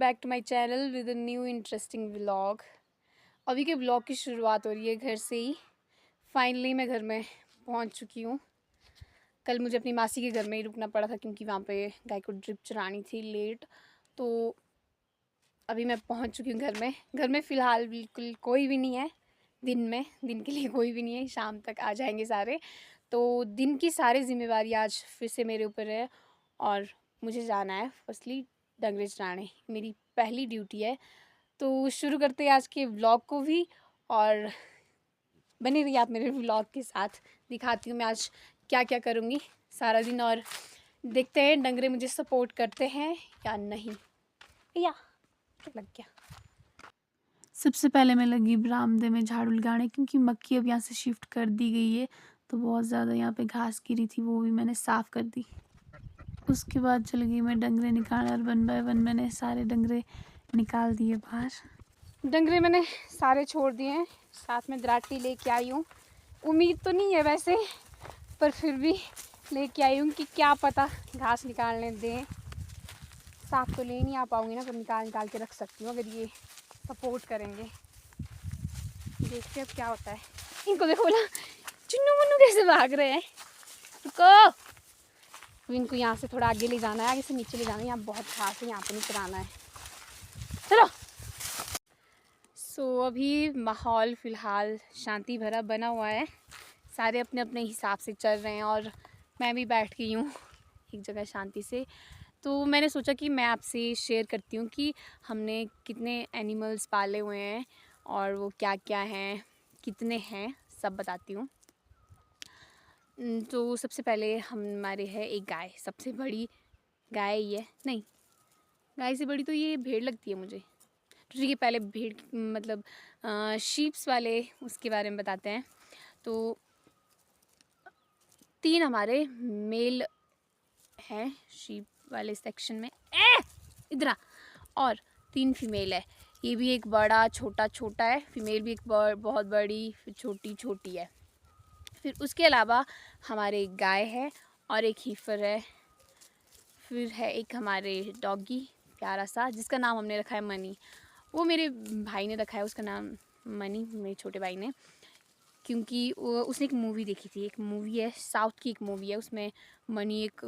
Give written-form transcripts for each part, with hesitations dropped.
Back to my channel with a new interesting vlog. अभी के vlog की शुरुआत हो रही है घर से ही। फाइनली मैं घर में पहुंच चुकी हूँ। कल मुझे अपनी मासी के घर में ही रुकना पड़ा था क्योंकि वहाँ पे गाय को ड्रिप चढ़ानी थी लेट। तो अभी मैं पहुँच चुकी हूँ घर में। घर में फ़िलहाल बिल्कुल कोई भी नहीं है। दिन के लिए कोई भी नहीं है। शाम तक आ जाएंगे सारे। तो दिन की सारी जिम्मेवारी आज फिर से मेरे ऊपर है और मुझे जाना है फर्स्टली डंगरे चराने। मेरी पहली ड्यूटी है। तो शुरू करते हैं आज के व्लॉग को भी और बने रहिए आप मेरे व्लॉग के साथ। दिखाती हूँ मैं आज क्या क्या करूँगी सारा दिन और देखते हैं डंगरे मुझे सपोर्ट करते हैं या नहीं। या लग गया। सबसे पहले मैं लगी बरामदे में झाड़ू लगाने क्योंकि मक्खी अब यहाँ से शिफ्ट कर दी गई है। तो बहुत ज़्यादा यहाँ पे घास गिरी थी, वो भी मैंने साफ़ कर दी। उसके बाद चल गई मैं डंगरे निकालने और 1 बाय 1 मैंने सारे डंगरे निकाल दिए बाहर। डंगरे मैंने सारे छोड़ दिए हैं। साथ में दराटी लेके आई हूँ। उम्मीद तो नहीं है वैसे, पर फिर भी लेके आई हूँ कि क्या पता घास निकालने दें। साफ तो ले नहीं आ पाऊँगी ना, पर निकाल के रख सकती हूँ अगर ये सपोर्ट करेंगे। देखते अब क्या होता है। इनको देखो बोला चुन्नू मुन्नू कैसे भाग रहे हैं। रुको, अब इनको यहाँ से थोड़ा आगे ले जाना है, आगे से नीचे ले जाना है। यहाँ बहुत घास है, यहाँ पे नहीं चराना है। चलो। अभी माहौल फ़िलहाल शांति भरा बना हुआ है। सारे अपने अपने हिसाब से चल रहे हैं और मैं भी बैठ गई हूँ एक जगह शांति से। तो मैंने सोचा कि मैं आपसे शेयर करती हूँ कि हमने कितने एनिमल्स पाले हुए हैं और वो क्या क्या हैं, कितने हैं, सब बताती हूँ। तो सबसे पहले हमारे है एक गाय। सबसे बड़ी गाय ही है। नहीं, गाय से बड़ी तो ये भेड़ लगती है मुझे। तो ठीक है, पहले भेड़ मतलब शीप्स वाले उसके बारे में बताते हैं। तो 3 हमारे मेल हैं शीप वाले सेक्शन में। इधर आ। और 3 फीमेल है। ये भी एक बड़ा छोटा छोटा है। फीमेल भी एक बहुत बड़ी, फिर छोटी छोटी है। फिर उसके अलावा हमारे एक गाय है और एक हीफर है। फिर है एक हमारे डॉगी प्यारा सा, जिसका नाम हमने रखा है मनी। वो मेरे भाई ने रखा है उसका नाम मनी, मेरे छोटे भाई ने, क्योंकि उसने एक मूवी देखी थी। एक मूवी है, साउथ की एक मूवी है, उसमें मनी एक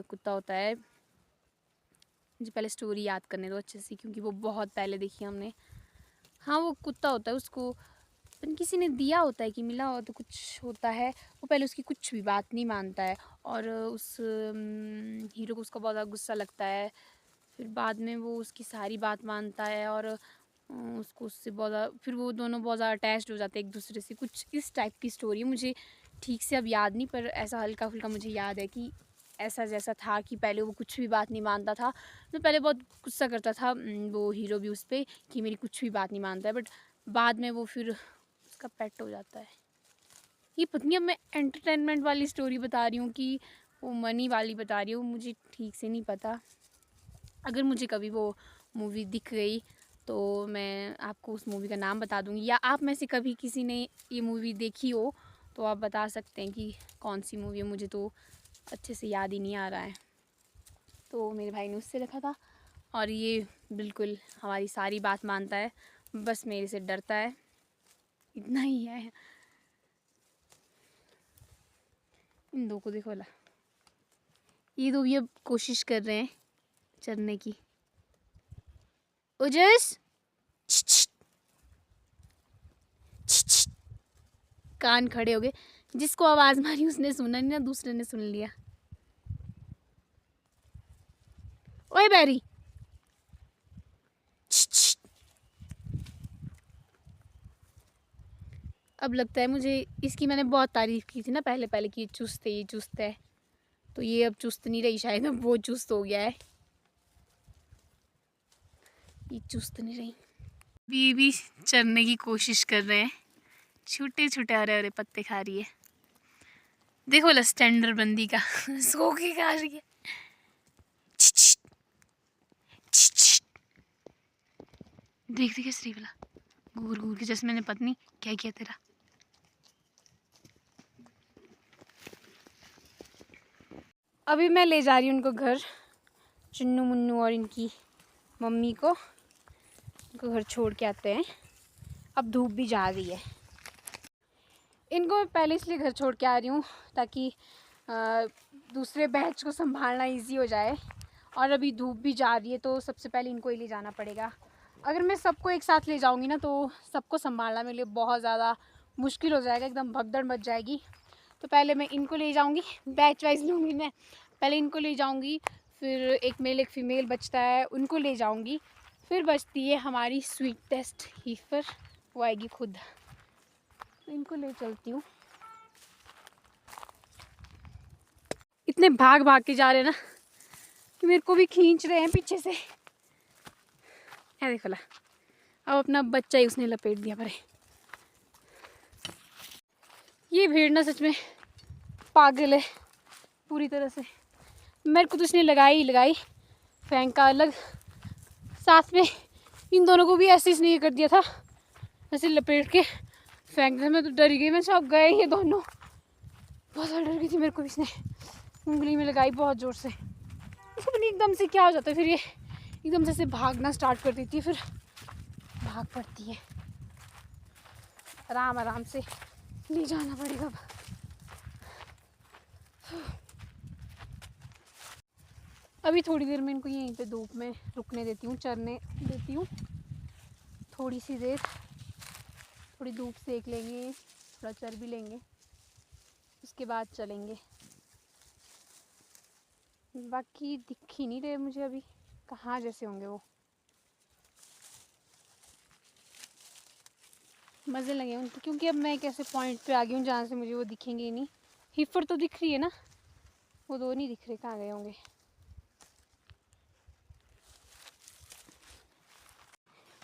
कुत्ता होता है। मुझे पहले स्टोरी याद करने दो अच्छे से, क्योंकि वो बहुत पहले देखी हमने। हाँ, वो कुत्ता होता है, उसको किसी ने दिया होता है कि मिला हो तो कुछ होता है। वो पहले उसकी कुछ भी बात नहीं मानता है और उस हीरो को उसका बहुत ज़्यादा गुस्सा लगता है। फिर बाद में वो उसकी सारी बात मानता है और उसको उससे बहुत ज़्यादा, फिर वो दोनों बहुत ज़्यादा अटैच्ड हो जाते हैं एक दूसरे से। कुछ इस टाइप की स्टोरी है, मुझे ठीक से अब याद नहीं, पर ऐसा हल्का फुल्का मुझे याद है कि ऐसा जैसा था कि पहले वो कुछ भी बात नहीं मानता था। तो पहले बहुत गुस्सा करता था वो हीरो भी उस पर कि मेरी कुछ भी बात नहीं मानता है, बट बाद में वो फिर उसका पेट हो जाता है। ये पता नहीं अब मैं एंटरटेनमेंट वाली स्टोरी बता रही हूँ कि वो मनी वाली बता रही हूँ, मुझे ठीक से नहीं पता। अगर मुझे कभी वो मूवी दिख गई तो मैं आपको उस मूवी का नाम बता दूँगी, या आप में से कभी किसी ने ये मूवी देखी हो तो आप बता सकते हैं कि कौन सी मूवी है। मुझे तो अच्छे से याद ही नहीं आ रहा है। तो मेरे भाई ने उससे रखा था और ये बिल्कुल हमारी सारी बात मानता है, बस मेरे से डरता है, इतना ही है। इन दो को देखो ला, ये दो भी अब कोशिश कर रहे हैं चरने की। ओजस, कान खड़े हो गए। जिसको आवाज़ मारी उसने सुना नहीं ना, दूसरे ने सुन लिया। ओए बैरी, अब लगता है मुझे इसकी मैंने बहुत तारीफ़ की थी ना पहले पहले कि ये चुस्त है। तो ये अब चुस्त नहीं रही, शायद अब वो चुस्त हो गया है। ये चुस्त नहीं रही। बीबी चरने की कोशिश कर रहे हैं। छोटे छोटे हरे हरे पत्ते खा रही है। देखो ला स्टैंडर्ड बंदी का सो के खा रही है। देख देख श्री वाला घूर घूर के, जैसे मैंने पत्नी क्या किया तेरा। अभी मैं ले जा रही हूँ उनको घर, चुन्नू मुन्नू और इनकी मम्मी को उनको घर छोड़ के आते हैं। अब धूप भी जा रही है। इनको मैं पहले इसलिए घर छोड़ के आ रही हूँ ताकि दूसरे बैच को संभालना इजी हो जाए, और अभी धूप भी जा रही है तो सबसे पहले इनको ही ले जाना पड़ेगा। अगर मैं सबको एक साथ ले जाऊँगी ना तो सबको संभालना मेरे लिए बहुत ज़्यादा मुश्किल हो जाएगा, एकदम भगदड़ मच जाएगी। तो पहले मैं इनको ले जाऊँगी, बैच वाइज लूँगी मैं। पहले इनको ले जाऊँगी, फिर एक मेल एक फ़ीमेल बचता है, उनको ले जाऊँगी। फिर बचती है हमारी स्वीटेस्ट हीफर, वो आएगी खुद। तो इनको ले चलती हूँ। इतने भाग भाग के जा रहे हैं ना कि मेरे को भी खींच रहे हैं पीछे से। है देखो ला, अब अपना बच्चा ही उसने लपेट दिया परे। ये भीड़ ना सच में पागल है पूरी तरह से। मेरे को तो उसने लगाई ही लगाई, फेंका अलग, साथ में इन दोनों को भी ऐसे इसने कर दिया था, ऐसे लपेट के फेंक दिया। मैं तो डर गई, मैं सब गए ये दोनों, बहुत ज़्यादा डर गई थी। मेरे को इसने उंगली में लगाई बहुत ज़ोर से। उसको पता नहीं एकदम से क्या हो जाता है, फिर ये एकदम से भागना स्टार्ट कर देती है, फिर भाग पड़ती है। आराम आराम से ले जाना पड़ेगा। अभी थोड़ी देर में इनको यहीं पे धूप में रुकने देती हूँ, चरने देती हूँ थोड़ी सी देर। थोड़ी धूप सेक लेंगे, थोड़ा चर भी लेंगे, उसके बाद चलेंगे। बाकी दिख ही नहीं रहे मुझे अभी, कहाँ जैसे होंगे वो। मज़े लगे उनके, क्योंकि अब मैं एक ऐसे पॉइंट पे आ गई हूँ जहाँ से मुझे वो दिखेंगे ही नहीं। हिफर तो दिख रही है ना, वो दो नहीं दिख रहे, कहाँ गए होंगे।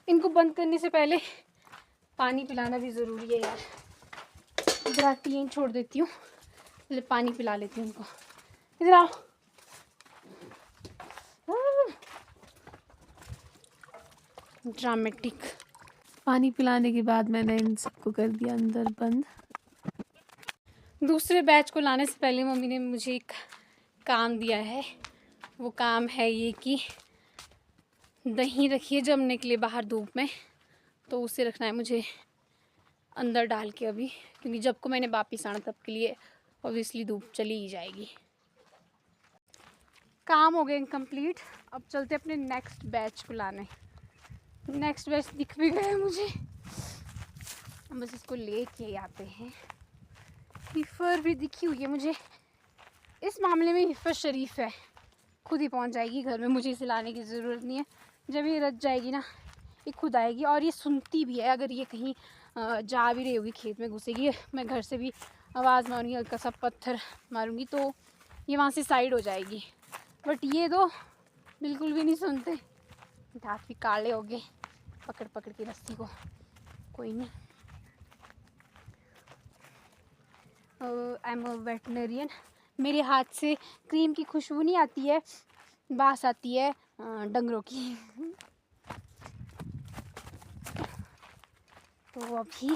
इनको बंद करने से पहले पानी पिलाना भी ज़रूरी है यार। इधर आती यहीं छोड़ देती हूँ, पहले पानी पिला लेती हूँ उनको। इधर आओ। ड्रामेटिक। पानी पिलाने के बाद मैंने इन सबको कर दिया अंदर बंद। दूसरे बैच को लाने से पहले मम्मी ने मुझे एक काम दिया है। वो काम है ये कि दही रखिए जमने के लिए बाहर धूप में, तो उसे रखना है मुझे अंदर डाल के अभी, क्योंकि जब को मैंने वापिस आना तब के लिए ऑब्वियसली धूप चली ही जाएगी। काम हो गया इनकम्प्लीट। अब चलते अपने नेक्स्ट बैच को लाने। नेक्स्ट बैच दिख भी गया मुझे, बस इसको ले के आते हैं। हिफर भी दिखी हुई है मुझे। इस मामले में हिफर शरीफ है, खुद ही पहुंच जाएगी घर में, मुझे इसे लाने की ज़रूरत नहीं है। जब ये रच जाएगी ना, ये खुद आएगी। और ये सुनती भी है, अगर ये कहीं जा भी रही होगी खेत में घुसेगी, मैं घर से भी आवाज़ मारूंगी, हल्का सा पत्थर मारूंगी तो ये वहाँ से साइड हो जाएगी। बट ये तो बिल्कुल भी नहीं सुनते, हाथ भी काले हो गए पकड़ पकड़ के रस्सी को। कोई नहीं, आई एम अ वेटनरियन। मेरे हाथ से क्रीम की खुशबू नहीं आती है, बास आती है डंगरों की। तो अभी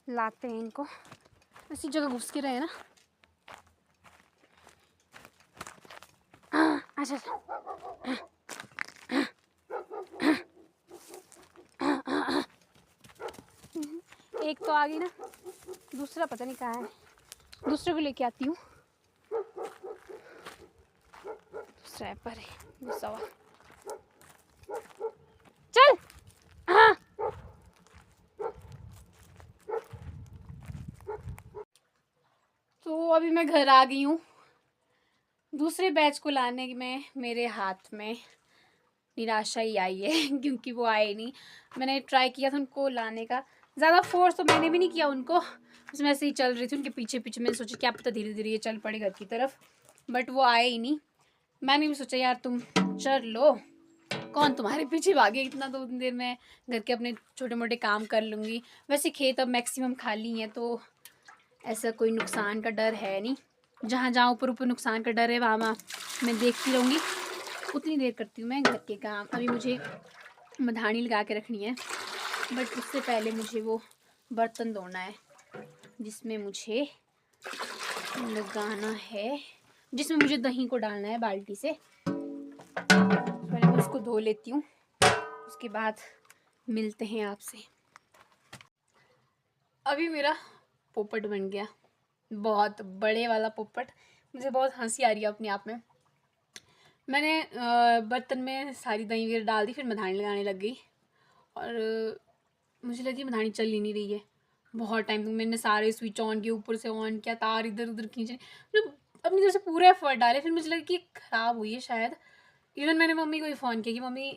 लाते हैं इनको, ऐसी जगह घुस के रहे ना। अच्छा एक तो आ गई ना, दूसरा पता नहीं कहाँ है, दूसरे को लेके आती हूँ। दूसरा है पर गुस्सा हुआ, चल। तो अभी मैं घर आ गई हूँ। दूसरे बैच को लाने में मेरे हाथ में निराशा ही आई है क्योंकि वो आए नहीं। मैंने ट्राई किया था उनको लाने का, ज़्यादा फोर्स तो मैंने भी नहीं किया उनको, बस मैं ऐसे ही चल रही थी उनके पीछे पीछे। मैंने सोचा क्या पता धीरे धीरे ये चल पड़े घर की तरफ, बट वो आए ही नहीं। मैंने भी सोचा यार तुम चल लो, कौन तुम्हारे पीछे भागे, इतना तो देर में घर के अपने छोटे मोटे काम कर लूँगी। वैसे खेत अब मैक्सिमम खाली हैं तो ऐसा कोई नुकसान का डर है नहीं। जहाँ जहाँ ऊपर ऊपर नुकसान का डर है वहाँ मैं देखती रहूँगी। उतनी देर करती हूँ मैं घर के काम। अभी मुझे मधानी लगा के रखनी है, बट उससे पहले मुझे वो बर्तन धोना है जिसमें मुझे लगाना है, जिसमें मुझे दही को डालना है बाल्टी से। पहले मैं उसको को धो लेती हूँ, उसके बाद मिलते हैं आपसे। अभी मेरा पोपट बन गया, बहुत बड़े वाला पोपट। मुझे बहुत हंसी आ रही है अपने आप में। मैंने बर्तन में सारी दही वगैरह डाल दी, फिर मधानी लगाने लग गई और मुझे लगी मधानी चल ही नहीं रही है। बहुत टाइम तक मैंने सारे स्विच ऑन किए, ऊपर से ऑन किया, तार इधर उधर खींचे, मतलब अपनी तरफ से पूरा एफर्ट डाले। फिर मुझे लगा कि ख़राब हुई है शायद। इवन मैंने मम्मी को ही फ़ोन किया कि मम्मी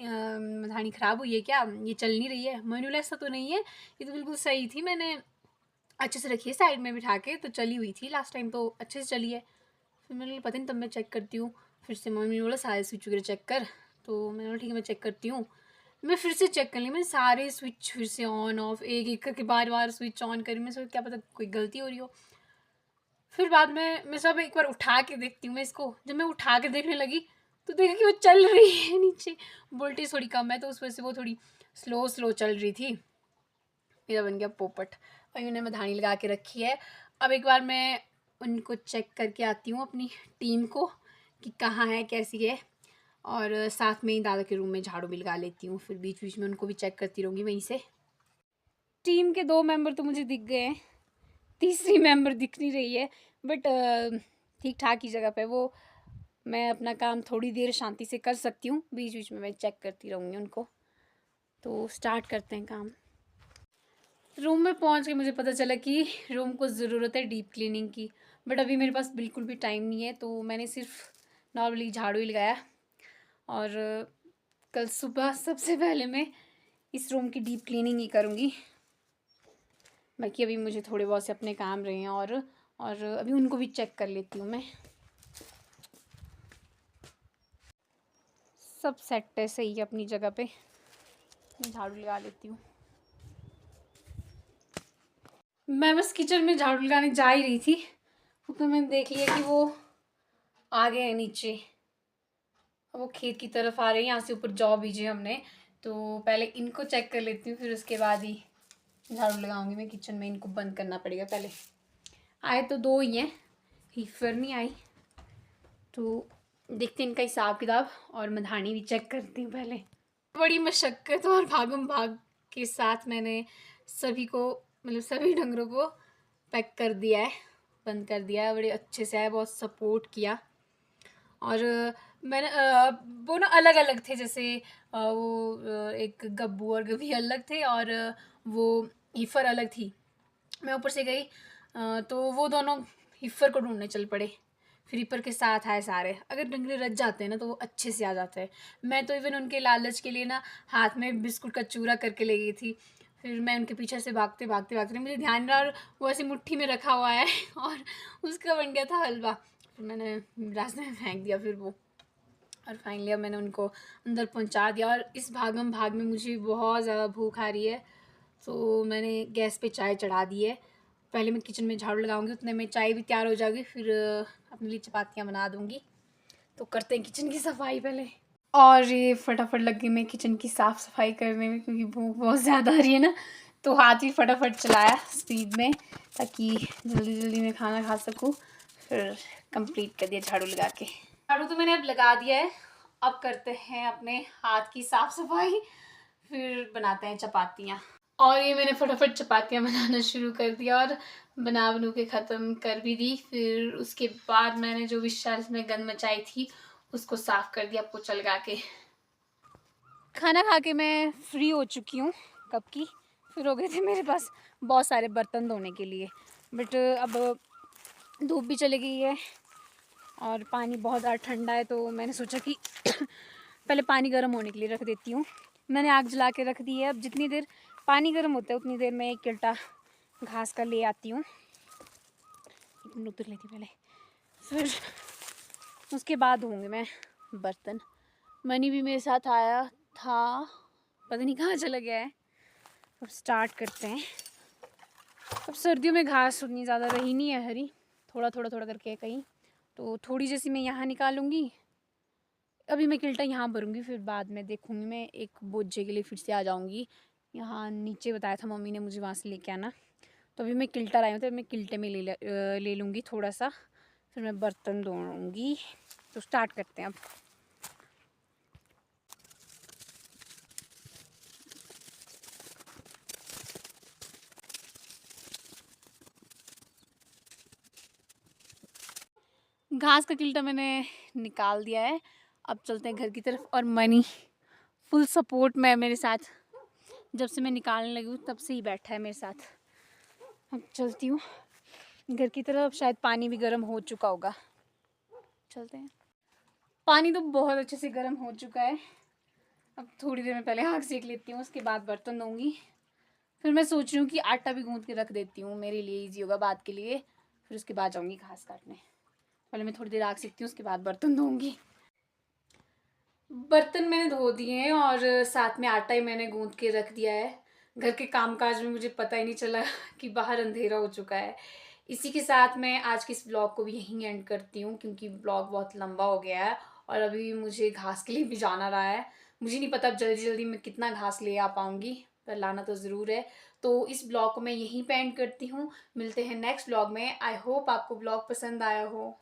मधानी ख़राब हुई है क्या, ये चल नहीं रही है। मम्मी बोला ऐसा तो नहीं है, ये तो बिल्कुल सही थी, मैंने अच्छे से रखी है साइड में बिठा के, तो चली हुई थी लास्ट टाइम, तो अच्छे से चली है। फिर मैंने पता नहीं, तब मैं चेक करती हूँ। फिर से मम्मी ने बोला सारे स्विच वगैरह चेक कर, तो मैंने बोला ठीक है मैं चेक करती हूँ। मैं फिर से चेक कर ली, मैंने सारे स्विच फिर से ऑन ऑफ एक एक करके बार बार स्विच ऑन करी। मैं सोचा क्या पता कोई गलती हो रही हो। फिर बाद में मैं सब एक बार उठा के देखती हूँ मैं इसको। जब मैं उठा के देखने लगी तो देखा कि वो चल रही है नीचे। वोल्टेज थोड़ी कम है तो उस वजह से वो थोड़ी स्लो स्लो चल रही थी। मेरा बन गया पोपट और उन्हें मधानी लगा के रखी है। अब एक बार मैं उनको चेक करके आती हूँ अपनी टीम को कि कहाँ है कैसी है, और साथ में ही दादा के रूम में झाड़ू भी लगा लेती हूँ। फिर बीच बीच में उनको भी चेक करती रहूँगी वहीं से। टीम के 2 मेंबर तो मुझे दिख गए हैं, तीसरी मेंबर दिख नहीं रही है, बट ठीक ठाक ही जगह पे वो। मैं अपना काम थोड़ी देर शांति से कर सकती हूँ, बीच बीच में मैं चेक करती रहूँगी उनको। तो स्टार्ट करते हैं काम। रूम में पहुँच के मुझे पता चला कि रूम को ज़रूरत है डीप क्लीनिंग की, बट अभी मेरे पास बिल्कुल भी टाइम नहीं है, तो मैंने सिर्फ नॉर्मली झाड़ू ही लगाया। और कल सुबह सबसे पहले मैं इस रूम की डीप क्लीनिंग ही करूँगी। बाकी अभी मुझे थोड़े बहुत से अपने काम रहे हैं और अभी उनको भी चेक कर लेती हूँ मैं। सब सेट है सही है अपनी जगह पे। झाड़ू लगा लेती हूँ। मैं बस किचन में झाड़ू लगाने जा ही रही थी, तो मैंने देख लिया कि वो आ गए हैं नीचे। अब वो खेत की तरफ आ रहे हैं, यहाँ से ऊपर जॉब भेजे हमने, तो पहले इनको चेक कर लेती हूँ, फिर उसके बाद ही झाड़ू लगाऊंगी मैं किचन में। इनको बंद करना पड़ेगा पहले। आए तो 2 ही हैं, हीफर नहीं आई, तो देखते हैं इनका हिसाब किताब। और मधानी भी चेक करती हूँ पहले। बड़ी मशक्क़त और भागम भाग के साथ मैंने सभी को, मतलब सभी डंगरों को पैक कर दिया है, बंद कर दिया है। बड़े अच्छे से है, बहुत सपोर्ट किया। और मैंने वो ना अलग अलग थे, जैसे वो एक गब्बू और गभी अलग थे, और वो हीफर अलग थी। मैं ऊपर से गई तो वो दोनों हिफ़र को ढूंढने चल पड़े। फिर हिफ़र के साथ आए सारे। अगर डंगरे रच जाते हैं ना तो वो अच्छे से आ जाते हैं। मैं तो इवन उनके लालच के लिए ना हाथ में बिस्कुट का चूरा करके ले गई थी। फिर मैं उनके पीछे से भागते भागते भागते, मुझे ध्यान रहा, और वो ऐसी मुट्ठी में रखा हुआ है और उसका बन गया था हलवा। फिर मैंने रास्ते में फेंक दिया फिर वो। और फाइनली अब मैंने उनको अंदर पहुंचा दिया। और इस भागम भाग में मुझे बहुत ज़्यादा भूख आ रही है, तो मैंने गैस पे चाय चढ़ा दी है। पहले मैं किचन में झाड़ू लगाऊंगी, उतने में चाय भी तैयार हो जाएगी। फिर अपने लिए चपातियाँ बना दूंगी। तो करते हैं किचन की सफाई पहले। और ये फटाफट लग गई मैं किचन की साफ़ सफाई करने में, क्योंकि भूख बहुत ज़्यादा आ रही है ना, तो हाथ ही फटाफट चलाया स्पीड में, ताकि जल्दी जल्दी मैं खाना खा सकूँ। फिर कंप्लीट कर दिया झाड़ू लगा के। झाड़ू तो मैंने अब लगा दिया है, अब करते हैं अपने हाथ की साफ़ सफाई, फिर बनाते हैं चपातियाँ। और ये मैंने फटाफट चपातियाँ बनाना शुरू कर दिया और बनू के ख़त्म कर भी दी। फिर उसके बाद मैंने जो विशाल में गंद मचाई थी उसको साफ़ कर दिया पोछा लगा के। खाना खा के मैं फ्री हो चुकी हूँ कब की। फिर हो गए थे मेरे पास बहुत सारे बर्तन धोने के लिए, बट अब धूप भी चली गई है और पानी बहुत ज़्यादा ठंडा है, तो मैंने सोचा कि पहले पानी गर्म होने के लिए रख देती हूँ। मैंने आग जला के रख दी है। अब जितनी देर पानी गर्म होता है उतनी देर में एक किल्टा घास का ले आती हूँ। उतर लेती पहले, फिर उसके बाद धोऊंगी मैं बर्तन। मनी भी मेरे साथ आया था, पता नहीं कहाँ चला गया है। अब स्टार्ट करते हैं। अब सर्दियों में घास उतनी ज़्यादा रही नहीं है हरी, थोड़ा थोड़ा करके कहीं, तो थोड़ी जैसी मैं यहाँ निकालूंगी। अभी मैं किल्टा यहाँ भरूंगी, फिर बाद में देखूंगी। मैं एक बोझे के लिए फिर से आ जाऊंगी। यहाँ नीचे बताया था मम्मी ने मुझे वहाँ से लेके आना, तो अभी मैं किल्टा लाई हूँ, तो मैं किल्टे में ले लूँगी थोड़ा सा, फिर मैं बर्तन धोऊंगी। तो स्टार्ट करते हैं अब। घास का किल्टा मैंने निकाल दिया है। अब चलते हैं घर की तरफ। और मनी फुल सपोर्ट में मेरे साथ, जब से मैं निकालने लगी हूँ तब से ही बैठा है मेरे साथ। अब चलती हूँ घर की तरफ। शायद पानी भी गर्म हो चुका होगा, चलते हैं। पानी तो बहुत अच्छे से गर्म हो चुका है। अब थोड़ी देर में पहले आग सेक लेती हूँ, उसके बाद बर्तन धोऊंगी। फिर मैं सोच रही हूँ कि आटा भी गूंथ के रख देती हूँ, मेरे लिए इजी होगा बात के लिए। फिर उसके बाद जाऊँगी घास काटने। पहले मैं थोड़ी देर आग सेकती हूँ, उसके बाद बर्तन धोऊंगी। बर्तन मैंने धो दिए हैं और साथ में आटा ही मैंने गूंथ के रख दिया है। घर के कामकाज में मुझे पता ही नहीं चला कि बाहर अंधेरा हो चुका है। इसी के साथ मैं आज के इस ब्लॉग को भी यहीं एंड करती हूँ, क्योंकि ब्लॉग बहुत लंबा हो गया है और अभी मुझे घास के लिए भी जाना रहा है। मुझे नहीं पता अब जल्दी जल्दी मैं कितना घास ले आ पाऊँगी, पर लाना तो ज़रूर है। तो इस ब्लॉग को मैं यहीं पे एंड करती हूँ। मिलते हैं नेक्स्ट ब्लॉग में। आई होप आपको ब्लॉग पसंद आया हो।